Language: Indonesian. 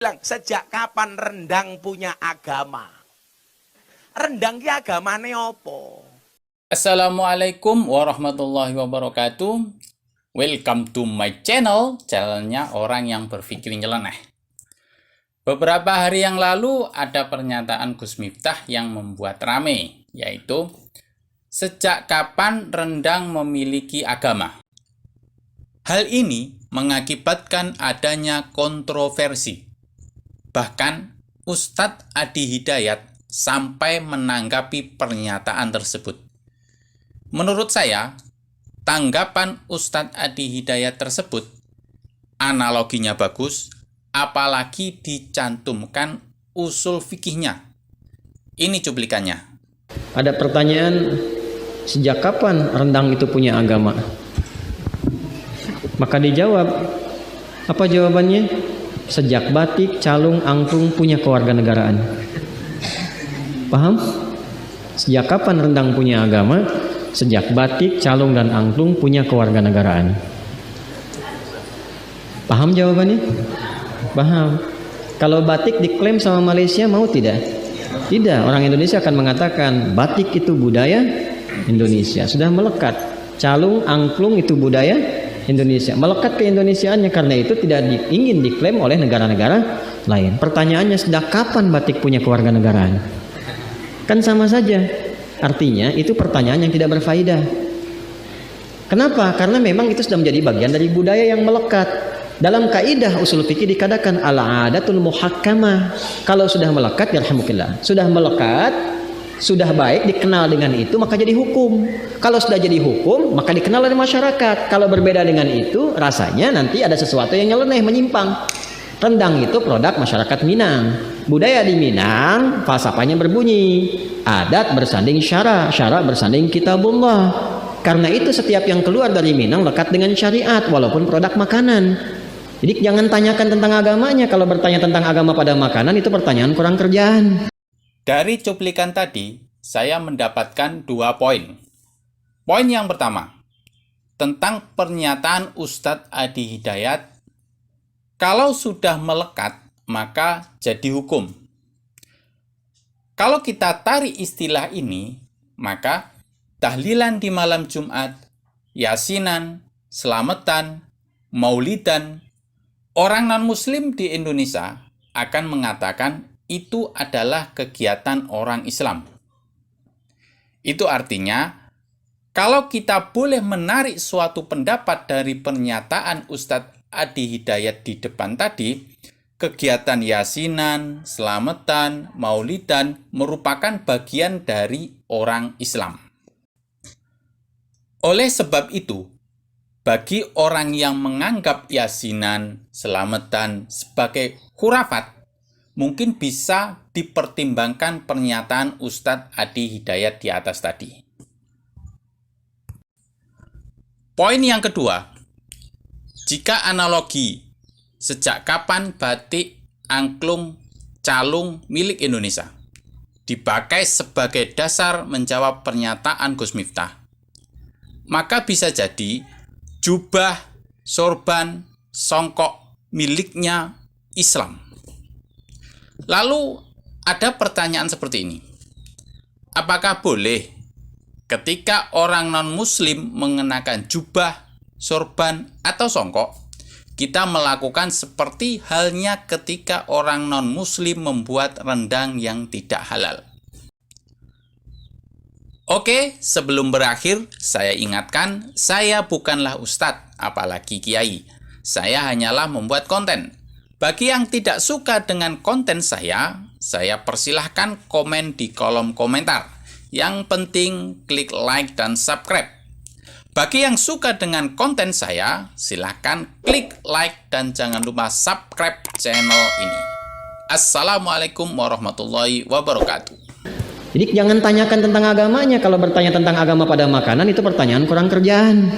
bilang, sejak kapan rendang punya agama? Rendang ki agamane opo? Assalamualaikum warahmatullahi wabarakatuh. Welcome to my channel, channelnya orang yang berpikir nyeleneh. Beberapa hari yang lalu ada pernyataan Gus Miftah yang membuat rame, yaitu sejak kapan rendang memiliki agama? Hal ini mengakibatkan adanya kontroversi. Bahkan Ustadz Adi Hidayat sampai menanggapi pernyataan tersebut. Menurut saya, tanggapan Ustadz Adi Hidayat tersebut analoginya bagus, apalagi dicantumkan usul fikihnya. Ini cuplikannya. Ada pertanyaan, sejak kapan rendang itu punya agama? Maka dijawab, apa jawabannya? Sejak batik, calung, angklung punya kewarganegaraan. Paham? Sejak kapan rendang punya agama? Sejak batik, calung, dan angklung punya kewarganegaraan. Paham jawabannya? Paham. Kalau batik diklaim sama Malaysia, mau tidak? Tidak. Orang Indonesia akan mengatakan batik itu budaya Indonesia, sudah melekat. Calung, angklung itu budaya Indonesia, melekat ke Indonesiaannya, karena itu tidak ingin diklaim oleh negara-negara lain. Pertanyaannya, sejak kapan batik punya kewarganegaraan? Kan sama saja. Artinya itu pertanyaan yang tidak berfaedah. Kenapa? Karena memang itu sudah menjadi bagian dari budaya yang melekat. Dalam kaidah usul fikih dikatakan al-adatul muhakkamah. Kalau sudah melekat, yarhamukillah, sudah melekat, sudah baik, dikenal dengan itu, maka jadi hukum. Kalau sudah jadi hukum, maka dikenal oleh masyarakat. Kalau berbeda dengan itu, rasanya nanti ada sesuatu yang nyeleneh, menyimpang. Rendang itu produk masyarakat Minang. Budaya di Minang, falsafahnya berbunyi, adat bersanding syara, syara bersanding kitabullah. Karena itu setiap yang keluar dari Minang lekat dengan syariat, walaupun produk makanan. Jadi jangan tanyakan tentang agamanya. Kalau bertanya tentang agama pada makanan, itu pertanyaan kurang kerjaan. Dari cuplikan tadi, saya mendapatkan 2 poin. Poin yang pertama, tentang pernyataan Ustadz Adi Hidayat, kalau sudah melekat, maka jadi hukum. Kalau kita tarik istilah ini, maka tahlilan di malam Jumat, yasinan, selamatan, maulidan, orang non-muslim di Indonesia akan mengatakan itu adalah kegiatan orang Islam. Itu artinya, kalau kita boleh menarik suatu pendapat dari pernyataan Ustadz Adi Hidayat di depan tadi, kegiatan yasinan, selamatan, maulidan merupakan bagian dari orang Islam. Oleh sebab itu, bagi orang yang menganggap yasinan, selamatan sebagai khurafat, mungkin bisa dipertimbangkan pernyataan Ustadz Adi Hidayat di atas tadi. Poin yang kedua, jika analogi sejak kapan batik, angklung, calung milik Indonesia dipakai sebagai dasar menjawab pernyataan Gus Miftah, maka bisa jadi jubah, sorban, songkok miliknya Islam. Lalu ada pertanyaan seperti ini. Apakah boleh ketika orang non-muslim mengenakan jubah, sorban, atau songkok, kita melakukan seperti halnya ketika orang non-muslim membuat rendang yang tidak halal? Oke, sebelum berakhir, saya ingatkan, saya bukanlah ustadz, apalagi kiai. Saya hanyalah membuat konten. Bagi yang tidak suka dengan konten saya persilahkan komen di kolom komentar. Yang penting klik like dan subscribe. Bagi yang suka dengan konten saya, silahkan klik like dan jangan lupa subscribe channel ini. Assalamualaikum warahmatullahi wabarakatuh. Jadi jangan tanyakan tentang agamanya. Kalau bertanya tentang agama pada makanan, itu pertanyaan kurang kerjaan.